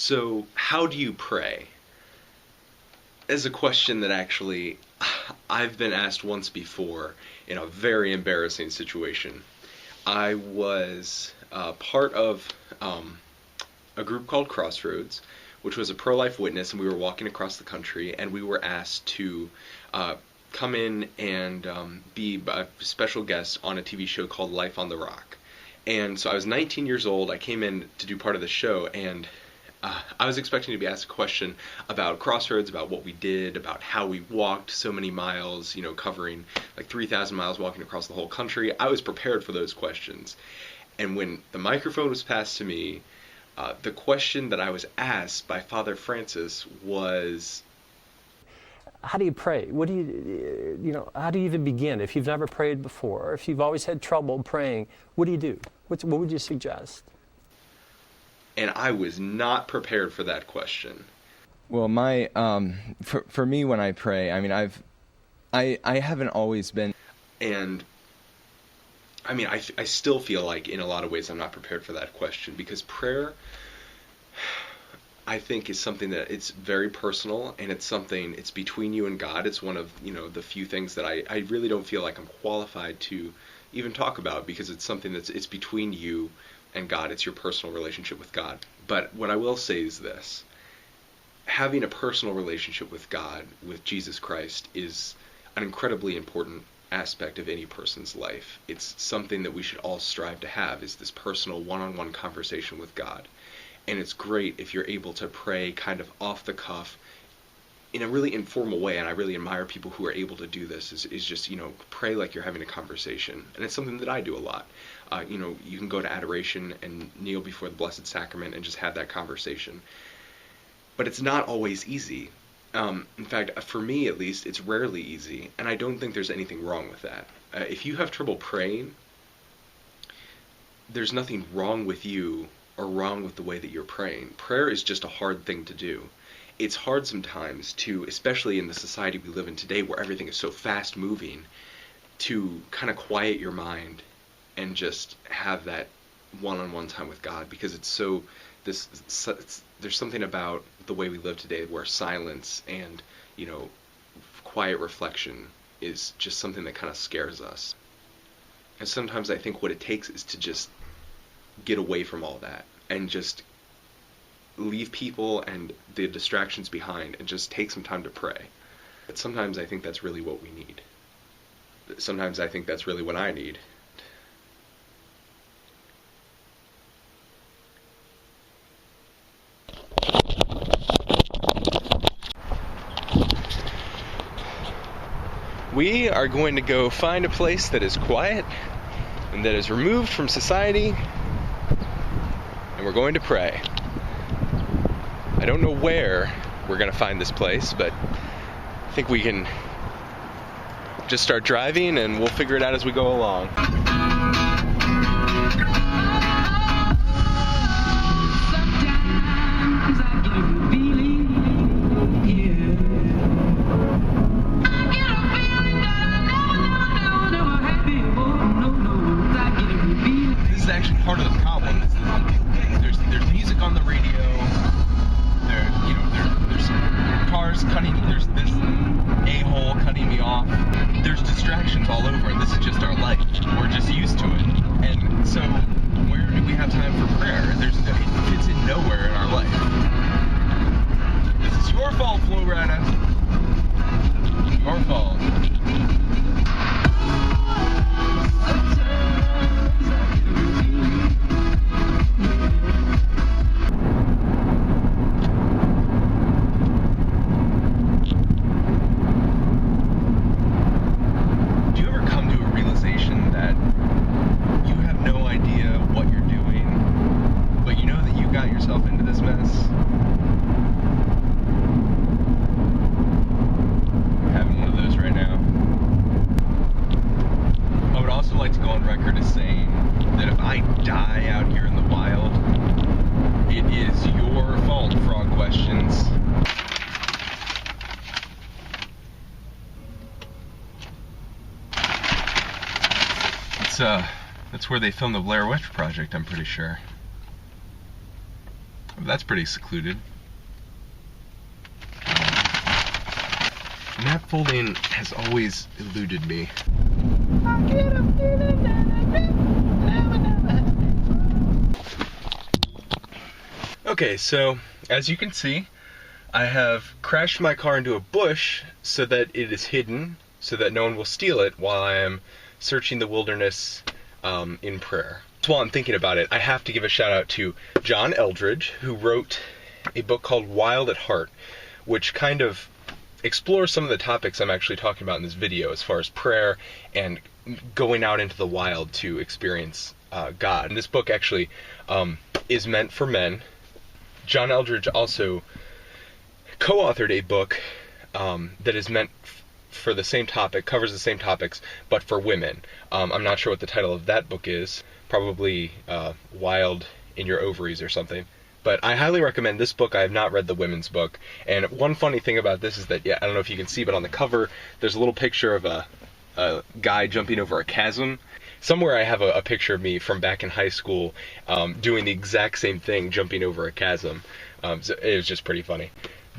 So, how do you pray? Is a question that actually I've been asked once before in a very embarrassing situation. I was part of a group called Crossroads, which was a pro-life witness, and we were walking across the country, and we were asked to come in and be a special guest on a TV show called Life on the Rock. And so I was 19 years old. I came in to do part of the show, and I was expecting to be asked a question about Crossroads, about what we did, about how we walked so many miles, covering like 3,000 miles walking across the whole country. I was prepared for those questions. And when the microphone was passed to me, the question that I was asked by Father Francis was, how do you pray? What do how do you even begin? If you've never prayed before, or if you've always had trouble praying, what do you do? What would you suggest? And I was not prepared for that question. Well, for me when I pray, I mean, I haven't always been. And I mean, I still feel like in a lot of ways I'm not prepared for that question, because prayer, I think, is something that it's very personal, and it's between you and God. It's one of, the few things that I really don't feel like I'm qualified to even talk about, because it's something it's between you and God. It's your personal relationship with God. But what I will say is this: having a personal relationship with God, with Jesus Christ, is an incredibly important aspect of any person's life. It's something that we should all strive to have, is this personal one-on-one conversation with God. And it's great if you're able to pray kind of off the cuff in a really informal way, and I really admire people who are able to do this, is just, pray like you're having a conversation. And it's something that I do a lot. You can go to adoration and kneel before the Blessed Sacrament and just have that conversation. But it's not always easy. In fact, for me at least, it's rarely easy, and I don't think there's anything wrong with that. If you have trouble praying, there's nothing wrong with you or wrong with the way that you're praying. Prayer is just a hard thing to do. It's hard sometimes to, especially in the society we live in today where everything is so fast moving, to kind of quiet your mind and just have that one-on-one time with God, because there's something about the way we live today where silence and, quiet reflection is just something that kind of scares us. And sometimes I think what it takes is to just get away from all that and just leave people and the distractions behind and just take some time to pray. But sometimes I think that's really what we need. Sometimes I think that's really what I need. We are going to go find a place that is quiet and that is removed from society, and we're going to pray. I don't know where we're going to find this place, but I think we can just start driving and we'll figure it out as we go along. This is actually part of the problem. There's music on the radio. There's cars cutting. There's this a-hole cutting me off. There's distractions all over, and this is just our life. We're just used to it. And so, where do we have time for prayer? It fits in nowhere in our life. This is your fault, Flo Rida. Your fault. That's where they filmed the Blair Witch Project, I'm pretty sure. That's pretty secluded. Map folding has always eluded me. Okay, so as you can see, I have crashed my car into a bush so that it is hidden, so that no one will steal it while I am searching the wilderness in prayer. So while I'm thinking about it, I have to give a shout out to John Eldredge, who wrote a book called Wild at Heart, which kind of explores some of the topics I'm actually talking about in this video as far as prayer and going out into the wild to experience God. And this book actually is meant for men. John Eldredge also co-authored a book that is meant for the same topic, covers the same topics, but for women. I'm not sure what the title of that book is. Probably Wild in Your Ovaries or something. But I highly recommend this book. I have not read the women's book. And one funny thing about this is that, I don't know if you can see, but on the cover, there's a little picture of a guy jumping over a chasm. Somewhere I have a picture of me from back in high school doing the exact same thing, jumping over a chasm. So it was just pretty funny.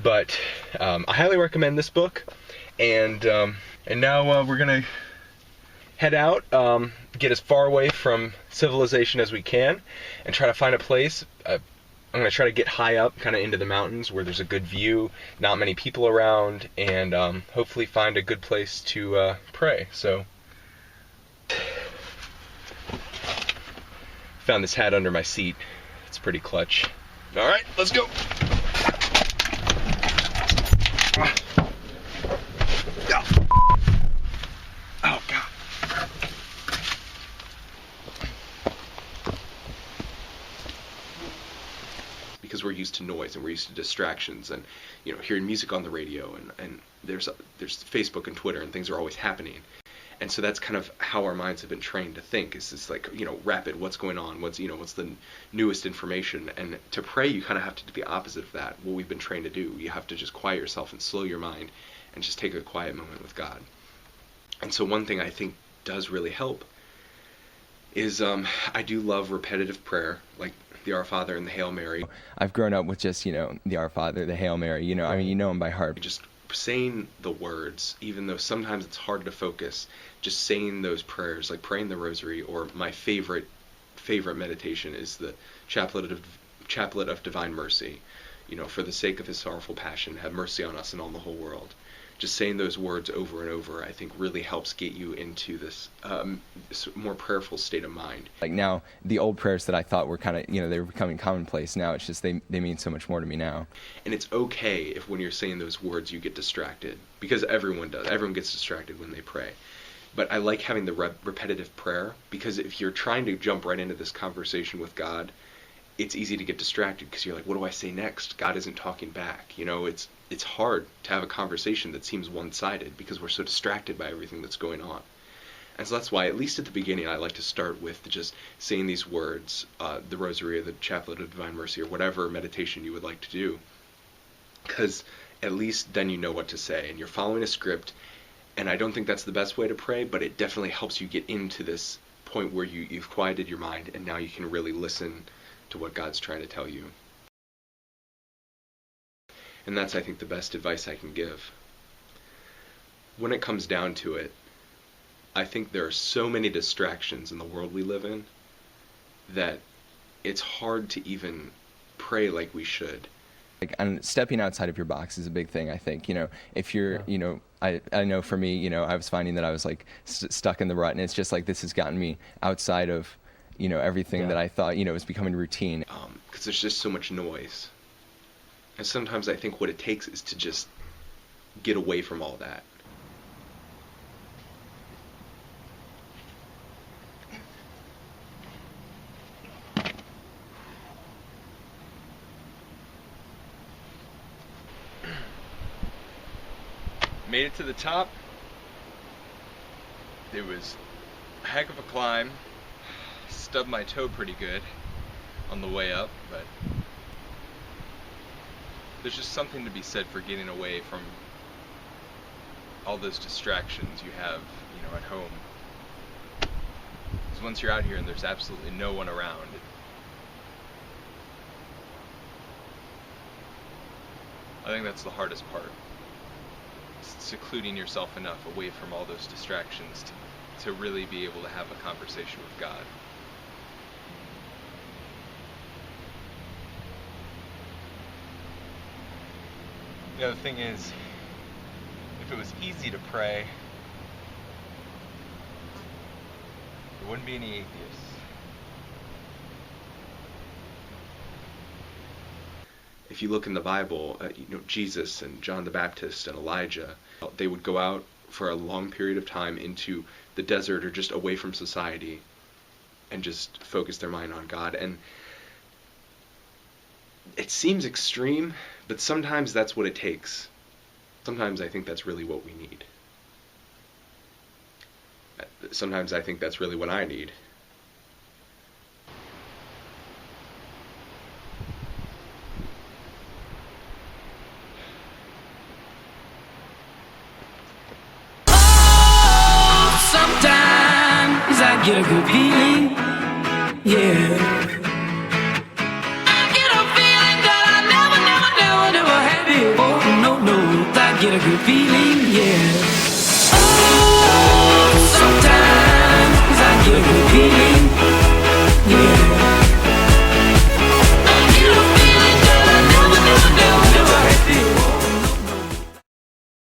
But I highly recommend this book. And now we're going to head out, get as far away from civilization as we can, and try to find a place. I'm going to try to get high up, kind of into the mountains where there's a good view, not many people around, and hopefully find a good place to pray. So, found this hat under my seat. It's pretty clutch. All right, let's go. Oh, God. Because we're used to noise and we're used to distractions and, hearing music on the radio and there's Facebook and Twitter and things are always happening. And so that's kind of how our minds have been trained to think, is this like, rapid, what's going on, what's the newest information. And to pray, you kind of have to do the opposite of that, what we've been trained to do. You have to just quiet yourself and slow your mind and just take a quiet moment with God. And so one thing I think does really help is I do love repetitive prayer, like the Our Father and the Hail Mary. I've grown up with just, the Our Father, the Hail Mary, you know them by heart. Just saying the words, even though sometimes it's hard to focus, just saying those prayers, like praying the rosary, or my favorite meditation is the Chaplet of Divine Mercy. For the sake of his sorrowful passion, have mercy on us and on the whole world. Just saying those words over and over, I think, really helps get you into this more prayerful state of mind. Like now, the old prayers that I thought were kind of, they were becoming commonplace. Now it's just they mean so much more to me now. And it's okay if when you're saying those words you get distracted, because everyone does. Everyone gets distracted when they pray. But I like having the repetitive prayer, because if you're trying to jump right into this conversation with God, it's easy to get distracted because you're like, what do I say next? God isn't talking back. It's hard to have a conversation that seems one-sided because we're so distracted by everything that's going on. And so that's why, at least at the beginning, I like to start with just saying these words, the Rosary or the Chaplet of Divine Mercy or whatever meditation you would like to do, because at least then you know what to say and you're following a script. And I don't think that's the best way to pray, but it definitely helps you get into this point where you've quieted your mind and now you can really listen to what God's trying to tell you. And that's, I think, the best advice I can give. When it comes down to it, I think there are so many distractions in the world we live in that it's hard to even pray like we should. And stepping outside of your box is a big thing, I think. If you're, I know for me, I was finding that I was like stuck in the rut, and it's just like this has gotten me outside of everything that I thought, was becoming routine. Because there's just so much noise. And sometimes I think what it takes is to just get away from all that. Made it to the top. It was a heck of a climb. Stubbed my toe pretty good on the way up, but there's just something to be said for getting away from all those distractions you have, at home. Because once you're out here and there's absolutely no one around, I think that's the hardest part. Secluding yourself enough away from all those distractions to really be able to have a conversation with God. You know, the thing is, if it was easy to pray, there wouldn't be any atheists. If you look in the Bible, Jesus and John the Baptist and Elijah, they would go out for a long period of time into the desert or just away from society and just focus their mind on God. And it seems extreme, but sometimes that's what it takes. Sometimes I think that's really what we need. Sometimes I think that's really what I need. Sometimes I get a good feeling, yeah. I get a feeling that I never had before. No, I get a good feeling, yeah. Oh, sometimes I get a good feeling.